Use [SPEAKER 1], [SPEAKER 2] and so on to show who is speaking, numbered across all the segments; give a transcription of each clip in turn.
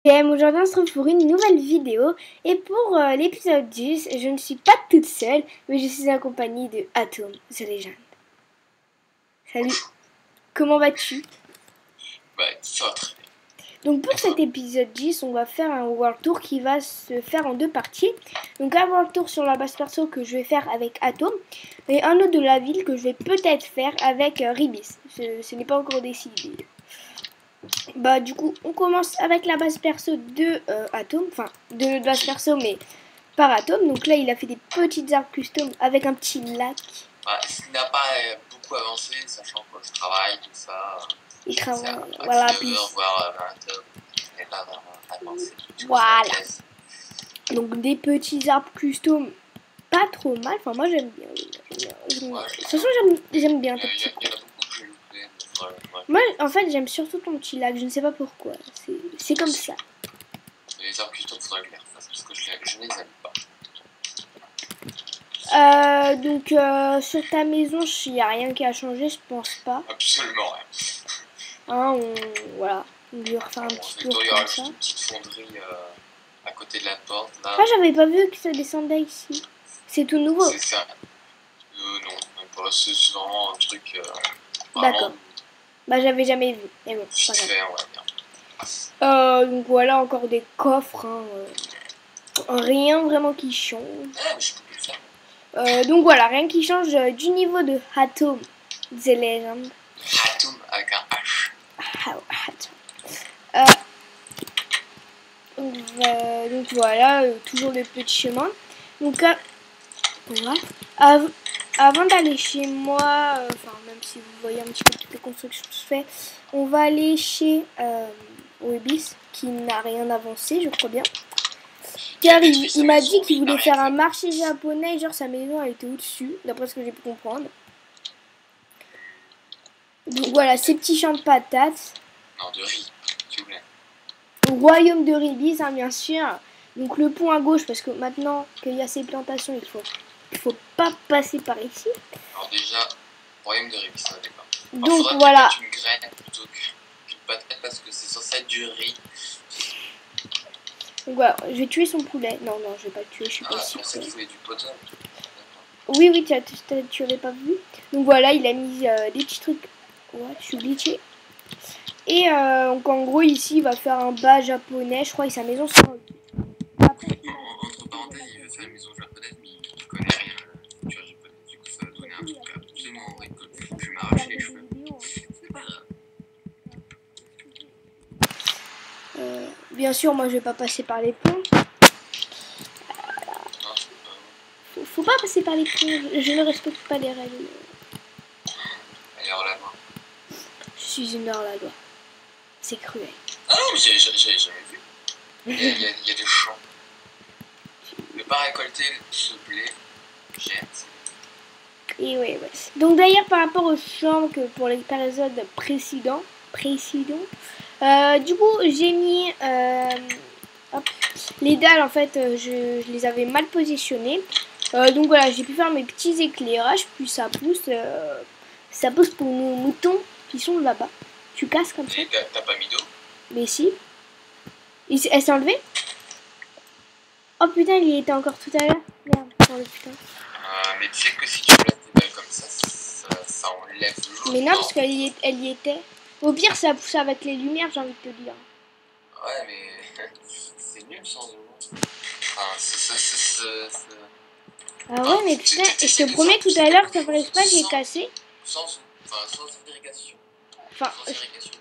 [SPEAKER 1] Aujourd'hui on se retrouve pour une nouvelle vidéo et pour l'épisode 10, je ne suis pas toute seule mais je suis accompagnée de Atom, The Legend. Salut, comment vas-tu?
[SPEAKER 2] Bah ça va très bien.
[SPEAKER 1] Donc pour cet épisode 10, on va faire un World Tour qui va se faire en deux parties. Donc un World Tour sur la base perso que je vais faire avec Atom et un autre de la ville que je vais peut-être faire avec Ribis. Ce n'est pas encore décidé. Bah du coup on commence avec la base perso de Atom, enfin de notre base perso mais par Atom. Donc là il a fait des petites arbres custom avec un petit lac.
[SPEAKER 2] Bah, il n'a pas beaucoup avancé, sachant que je travaille, tout ça.
[SPEAKER 1] Il travaille,
[SPEAKER 2] à
[SPEAKER 1] voilà,
[SPEAKER 2] 19
[SPEAKER 1] puis
[SPEAKER 2] heures, voire 20 heures. Il n'est pas vraiment avancé.
[SPEAKER 1] voilà. Donc des petits arbres custom, pas trop mal. Enfin moi j'aime bien. De toute façon j'aime bien tes petits.
[SPEAKER 2] Il y en a beaucoup que j'ai loupé.
[SPEAKER 1] Moi en fait j'aime surtout ton petit lac, je ne sais pas pourquoi. C'est comme ça.
[SPEAKER 2] Les arbres custom, faudrait que je les refasse parce que je ne les aime pas.
[SPEAKER 1] Donc sur ta maison, il n'y a rien qui a changé, je pense pas.
[SPEAKER 2] Absolument rien.
[SPEAKER 1] Hein, voilà. On lui refaire un petit tour
[SPEAKER 2] Il y aura
[SPEAKER 1] comme
[SPEAKER 2] juste
[SPEAKER 1] ça.
[SPEAKER 2] une petite fonderie à côté de la porte là.
[SPEAKER 1] Ah, j'avais pas vu que ça descendait ici. C'est tout nouveau.
[SPEAKER 2] C'est ça. Non, même pas. C'est vraiment un truc.
[SPEAKER 1] D'accord. Bah j'avais jamais vu. Mais bon,
[SPEAKER 2] Vite fait, on va dire.
[SPEAKER 1] donc voilà, encore des coffres. Hein, rien vraiment qui change.
[SPEAKER 2] Ah, mais je peux le faire.
[SPEAKER 1] Donc voilà, rien qui change du niveau de Atom, The Legend.
[SPEAKER 2] Atom avec un H.
[SPEAKER 1] Donc voilà, toujours des petits chemins. Donc voilà. Avant d'aller chez moi, enfin même si vous voyez un petit peu toutes les constructions que je fais, on va aller chez Webis qui n'a rien avancé, je crois bien. Car il m'a dit qu'il voulait faire un marché japonais, genre sa maison elle était au-dessus, d'après ce que j'ai pu comprendre. Donc voilà, ces petits champs de patates.
[SPEAKER 2] Non, de riz, s'il vous plaît.
[SPEAKER 1] Au royaume de Ribis, hein, bien sûr. Donc le pont à gauche, parce que maintenant qu'il y a ces plantations, il faut pas passer par ici.
[SPEAKER 2] Alors déjà, royaume de Ribis, ça dépend.
[SPEAKER 1] Donc voilà.
[SPEAKER 2] Une graine plutôt qu'une patate parce que c'est censé être du riz.
[SPEAKER 1] Donc voilà, je vais tuer son poulet. Non, je vais pas le tuer, je suis pas sûre.
[SPEAKER 2] Je pensais qu'il voulait du potin.
[SPEAKER 1] Oui, tu avais pas vu. Donc voilà, il a mis des petits trucs. Ouais, je suis glitché. Et donc en gros, ici, il va faire un bas japonais. Je crois que sa maison sera.
[SPEAKER 2] Après, entre parenthèses, il veut faire une maison japonaise, mais il connaît rien à la culture japonaise. Du coup, ça va donner un truc absolument horrible. Je vais m'arracher les cheveux. C'est pas grave.
[SPEAKER 1] Bien sûr, moi je vais pas passer par les ponts. Faut pas passer par les ponts. Je ne respecte pas les règles.
[SPEAKER 2] Elle est hors la loi.
[SPEAKER 1] Je suis une hors la loi. C'est cruel.
[SPEAKER 2] Ah non, mais j'ai jamais vu. Il y a des champs. Ne pas récolter ce blé, jette.
[SPEAKER 1] Et ouais. Donc d'ailleurs par rapport aux champs que pour les épisodes précédents, du coup j'ai mis les dalles en fait, je les avais mal positionnées. Donc voilà, j'ai pu faire mes petits éclairages, puis ça pousse pour nos moutons qui sont là-bas. Tu casses comme ça.
[SPEAKER 2] T'as pas mis d'eau?
[SPEAKER 1] Mais si. Elle s'est enlevée? Oh putain, il y était encore tout à l'heure. Merde, oh le putain.
[SPEAKER 2] Mais tu sais que si tu places des balles comme ça enlève l'eau.
[SPEAKER 1] Mais non, parce qu'elle y était. Au pire, ça pousse avec les lumières, j'ai envie de te dire.
[SPEAKER 2] Ouais, mais c'est nul sans eau.
[SPEAKER 1] Ah ouais, mais putain, et je te promets, tout à l'heure, ça ferait pas, j'ai cassé.
[SPEAKER 2] Sans irrigation.
[SPEAKER 1] Enfin,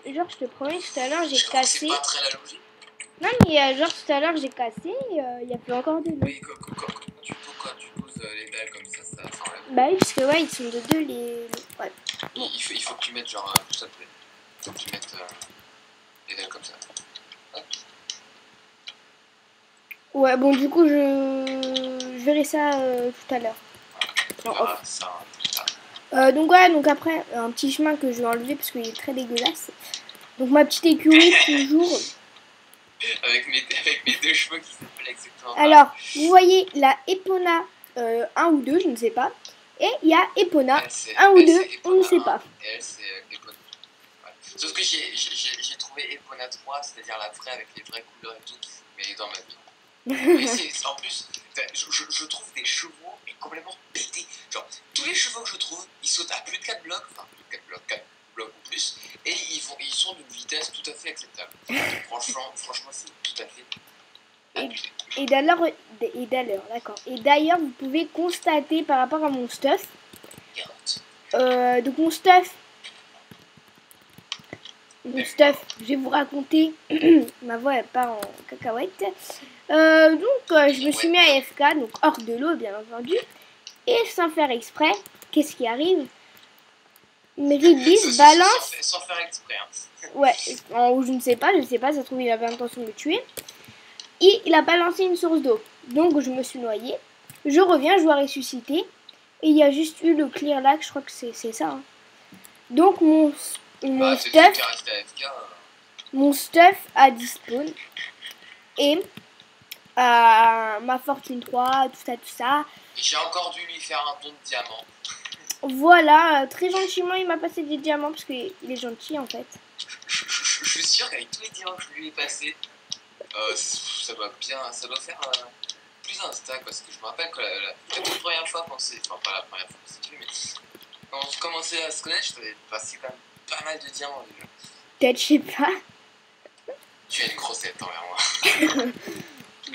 [SPEAKER 1] genre, je te promets, tout à l'heure, j'ai cassé.
[SPEAKER 2] C'est pas très la logique.
[SPEAKER 1] Non, mais genre, tout à l'heure, j'ai cassé, il y a plus encore de l'eau.
[SPEAKER 2] Oui, quand tu poses les dalles comme ça enlève.
[SPEAKER 1] Bah oui, parce que ouais, ils sont de deux, les... Ouais.
[SPEAKER 2] Bon. Il faut que tu mettes genre tout ça te plaît. Il faut que tu mettes les dalles comme ça. Hop.
[SPEAKER 1] Ouais, bon, du coup, je verrai ça tout à l'heure.
[SPEAKER 2] Voilà, ça.
[SPEAKER 1] Donc voilà, donc après, un petit chemin que je vais enlever parce qu'il est très dégueulasse. Donc ma petite écurie, toujours.
[SPEAKER 2] Avec mes deux cheveux qui s'appellent exactement.
[SPEAKER 1] Alors, vous voyez la Epona 1 ou 2, je ne sais pas. Et il y a Epona 1 ou 2, on ne sait pas.
[SPEAKER 2] Et elle, c'est Epona. Ouais. Sauf que j'ai trouvé Epona 3, c'est-à-dire la vraie avec les vraies couleurs et tout, mais dans ma vie. Mais en plus, je trouve des chevaux mais complètement pétés. Genre, tous les chevaux que je trouve, ils sautent à plus de 4 blocs, enfin plus de 4 blocs, 4 blocs ou plus, et ils sont d'une vitesse tout à fait acceptable. Franchement, c'est tout à fait abusé.
[SPEAKER 1] Et d'ailleurs, d'accord. Et d'ailleurs, vous pouvez constater par rapport à mon stuff. Donc mon stuff, je vais vous raconter. Ma voix elle part en cacahuète. Je me suis mis à AFK, donc hors de l'eau bien entendu. Et sans faire exprès, qu'est-ce qui arrive? Ribis balance.
[SPEAKER 2] Sans faire exprès. Hein.
[SPEAKER 1] Ouais, je ne sais pas, ça se trouve il avait l'intention de me tuer. Et il a balancé une source d'eau. Donc je me suis noyée. Je reviens, je dois ressusciter. Et il y a juste eu le clear lag, je crois que c'est ça. Hein. Donc mon stuff a despawn. Et ma fortune 3, tout ça.
[SPEAKER 2] J'ai encore dû lui faire un don de diamant.
[SPEAKER 1] Voilà, très gentiment il m'a passé des diamants parce qu'il est gentil en fait.
[SPEAKER 2] Je suis sûr qu'avec tous les diamants que je lui ai passés, ça doit faire plus un stack parce que je me rappelle que la toute première fois qu'on s'est, enfin pas la première fois qu'on s'est vu, mais quand on commençait à se connaître, je t'avais passé quand même pas mal de diamants déjà.
[SPEAKER 1] Peut-être, je sais pas.
[SPEAKER 2] Tu as une grossette envers moi.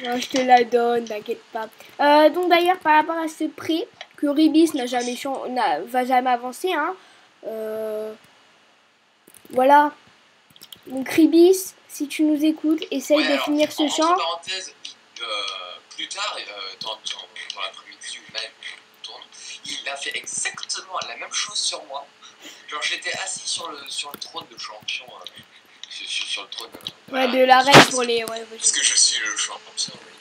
[SPEAKER 1] Non, je te la donne, t'inquiète pas. Donc d'ailleurs par rapport à ce prix que Ribis va jamais avancer, hein. Voilà. Donc Ribis, si tu nous écoutes, essaye de finir ce champ.
[SPEAKER 2] Entre parenthèses, plus tard, dans l'après-midi ou même tourne, il a fait exactement la même chose sur moi. Genre j'étais assis sur le trône de champion. Sur le trône
[SPEAKER 1] de l'arène pour les... Ouais,
[SPEAKER 2] parce que je suis le champion, oui.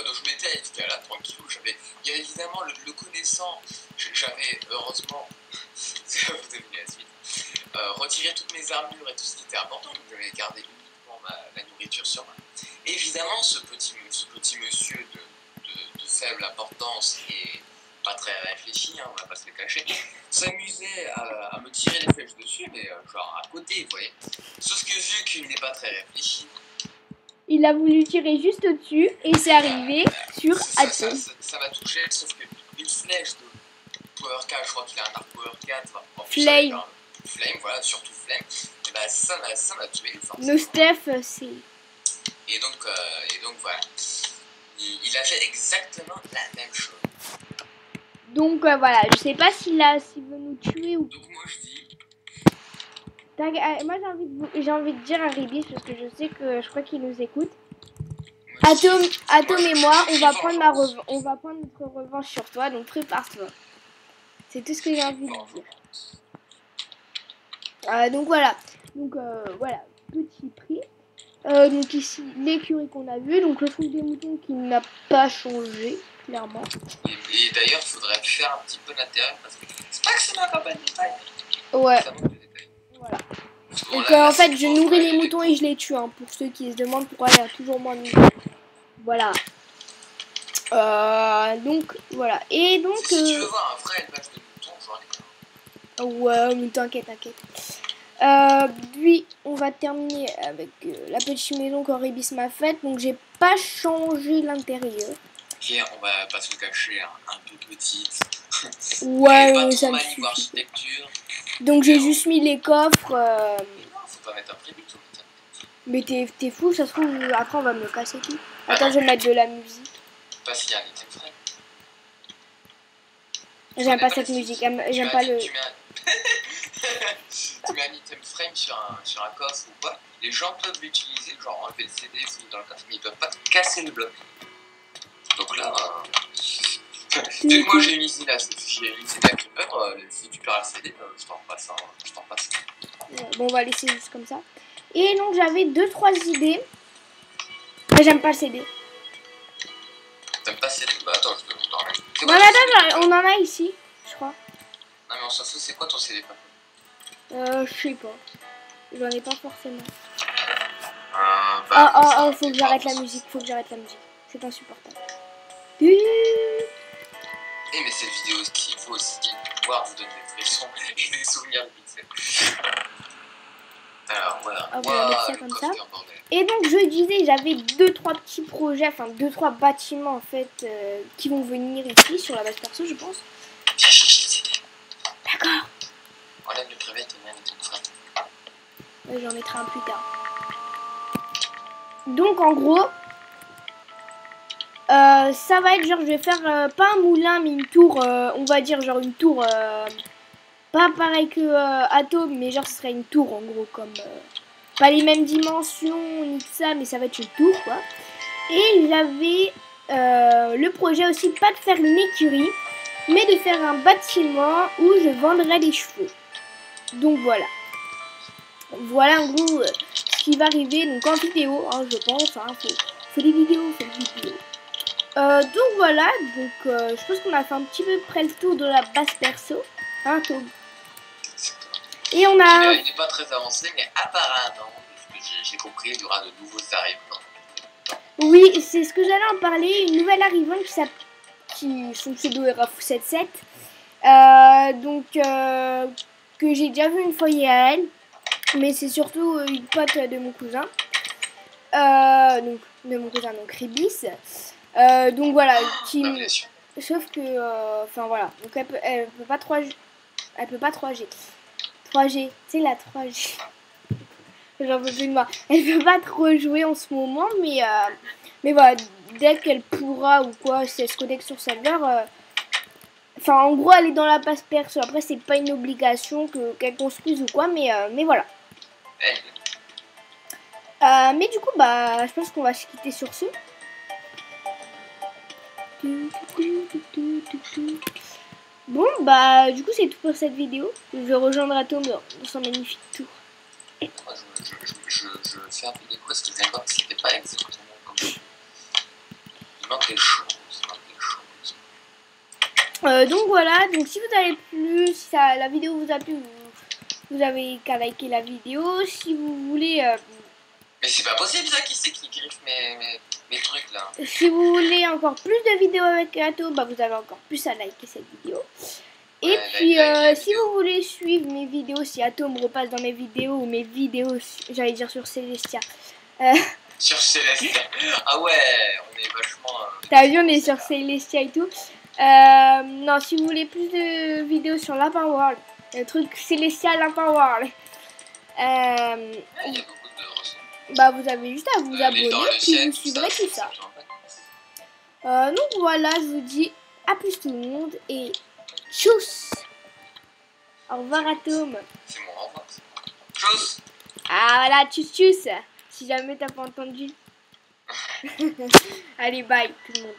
[SPEAKER 2] Donc je m'étais AFK là, tranquille. Il y a évidemment le connaissant, j'avais heureusement, vous devinez la suite, retiré toutes mes armures et tout ce qui était important, donc j'avais gardé uniquement la nourriture sur moi. Et évidemment, ce petit monsieur de faible importance et pas très réfléchi, hein, on va pas se le cacher, s'amusait à me tirer des flèches dessus, mais genre à côté, vous voyez. Sauf que vu qu'il n'est pas très réfléchi,
[SPEAKER 1] il a voulu tirer juste au-dessus et c'est arrivé sur Atom.
[SPEAKER 2] Ça m'a touché, sauf que une flèche de Power 4, je crois qu'il a un arc Power 4,
[SPEAKER 1] Flame.
[SPEAKER 2] Flame, voilà, surtout Flame, et bah ça m'a tué.
[SPEAKER 1] Nos Steph, c'est...
[SPEAKER 2] Et donc voilà, il a fait exactement la même chose.
[SPEAKER 1] Donc voilà, je sais pas s'il veut nous tuer ou...
[SPEAKER 2] Donc moi je dis...
[SPEAKER 1] Moi j'ai envie de dire à Ribis parce que je sais que je crois qu'il nous écoute. Atom et moi, on va prendre notre revanche sur toi, donc prépare-toi. C'est tout ce que j'ai envie de dire. Donc voilà, petit prix. Donc ici l'écurie qu'on a vu, donc le truc des moutons qui n'a pas changé clairement.
[SPEAKER 2] Et d'ailleurs, il faudrait faire un petit peu l'intérieur parce que c'est pas que c'est ma campagne de détail.
[SPEAKER 1] Ouais. Voilà. Donc en fait, je nourris les moutons et je les tue. Hein, pour ceux qui se demandent pourquoi il y a toujours moins de moutons. Voilà. Donc voilà. Et donc.
[SPEAKER 2] Si tu veux voir un vrai élevage de moutons, j'en ai
[SPEAKER 1] pas. Ouais, mais t'inquiète. Puis on va terminer avec la petite maison qu'Oribis m'a faite. Donc j'ai pas changé l'intérieur.
[SPEAKER 2] Et on va pas se le cacher, un peu petite.
[SPEAKER 1] Ouais, ça me suffit.
[SPEAKER 2] Architecture.
[SPEAKER 1] Donc j'ai juste mis les coffres.
[SPEAKER 2] Non, faut pas mettre un prix du tout.
[SPEAKER 1] Mais t'es fou, ça se trouve après on va me le casser tout. Attends, je vais mettre de la musique.
[SPEAKER 2] Pas s'il y a un item frame.
[SPEAKER 1] J'aime pas cette musique, j'aime pas le...
[SPEAKER 2] Tu mets un item frame sur un coffre ou quoi, les gens peuvent l'utiliser, genre enlever le CD dans le coffre, mais ils peuvent pas casser le bloc. Donc là, vu que moi j'ai une idée là, si tu perds le CD, je t'en passe.
[SPEAKER 1] Bon, on va laisser juste comme ça. Et donc j'avais 2-3 idées. Mais j'aime pas le CD.
[SPEAKER 2] T'aimes pas le CD? Bah attends, je peux t'en mettre.
[SPEAKER 1] Non mais attends, on en a ici, je crois.
[SPEAKER 2] Non mais on s'en fout, c'est quoi ton CD?
[SPEAKER 1] Je sais pas. J'en ai pas forcément. Faut que j'arrête la musique, C'est insupportable.
[SPEAKER 2] Eh mais cette vidéo aussi, il faut aussi voir vous donne des frissons et des souvenirs de Pixel. Alors voilà,
[SPEAKER 1] on va mettre ça
[SPEAKER 2] le
[SPEAKER 1] comme
[SPEAKER 2] coffre
[SPEAKER 1] ça.
[SPEAKER 2] est en bordel.
[SPEAKER 1] Et donc je disais, j'avais 2-3 petits projets, enfin 2-3 bâtiments en fait qui vont venir ici sur la base perso, je pense.
[SPEAKER 2] Viens chercher les idées.
[SPEAKER 1] D'accord.
[SPEAKER 2] Enlève le privé, t'es bien avec ton frère.
[SPEAKER 1] Ouais, j'en mettrai un plus tard. Donc en gros, ça va être genre, je vais faire pas un moulin mais une tour, on va dire genre une tour, pas pareil que Atom, mais genre ce serait une tour en gros comme... pas les mêmes dimensions ni tout ça, mais ça va être une tour quoi. Et j'avais le projet aussi, pas de faire une écurie, mais de faire un bâtiment où je vendrais des chevaux. Donc voilà. Voilà en gros ce qui va arriver donc en vidéo, hein, je pense. Hein, faut des vidéos, faut des vidéos. Donc voilà, donc je pense qu'on a fait un petit peu près le tour de la base perso. Hein, Tom. Et on a...
[SPEAKER 2] Il n'est pas très avancé, mais apparemment, de ce que j'ai compris, il y aura de nouveaux arrivants.
[SPEAKER 1] Oui, c'est ce que j'allais en parler. Une nouvelle arrivante qui son pseudo est Rafou77. Que j'ai déjà vu une fois IRL. Mais c'est surtout une pote de mon cousin. Donc, de mon cousin, donc Ribis. Donc voilà, sauf que... Enfin voilà, donc elle peut pas 3G. Elle peut pas 3G. 3G, c'est la 3G. J'en peux plus de moi. Elle peut pas trop jouer en ce moment, mais voilà, dès qu'elle pourra ou quoi, si elle se connecte sur serveur, enfin en gros elle est dans la passe perso. Après c'est pas une obligation qu'elle construise ou quoi, mais voilà. Mais du coup bah je pense qu'on va se quitter sur ce. Bon bah du coup c'est tout pour cette vidéo. Je vais rejoindre Atom dans son magnifique tour.
[SPEAKER 2] Moi, je fais un peu d'écho parce que je viens de voir que c'était pas exactement comme ça. Il manque des choses.
[SPEAKER 1] Donc voilà, donc si vous avez plu, si la vidéo vous a plu, vous avez qu'à liker la vidéo. Si vous voulez...
[SPEAKER 2] Mais c'est pas possible ça, qui c'est qui griffe mes trucs là.
[SPEAKER 1] Si vous voulez encore plus de vidéos avec Atom, bah vous avez encore plus à liker cette vidéo. Et
[SPEAKER 2] Ouais,
[SPEAKER 1] puis si
[SPEAKER 2] vidéo.
[SPEAKER 1] vous voulez suivre mes vidéos, si Atom repasse dans mes vidéos ou mes vidéos, j'allais dire sur Celestia.
[SPEAKER 2] Sur Célestia. Ah ouais, on est vachement...
[SPEAKER 1] T'as vu, on est sur Celestia et tout. Non, si vous voulez plus de vidéos sur Lapin World, le truc Celestia Lapin World,
[SPEAKER 2] Il y a beaucoup de ressources.
[SPEAKER 1] bah vous avez juste à vous abonner puis vous suivrez tout ça. Donc voilà, je vous dis à plus tout le monde et tchuss. Au revoir Atom.
[SPEAKER 2] C'est mon renvoi. Tchuss.
[SPEAKER 1] Ah voilà, tchuss tchuss. Si jamais t'as pas entendu. Allez, bye tout le monde.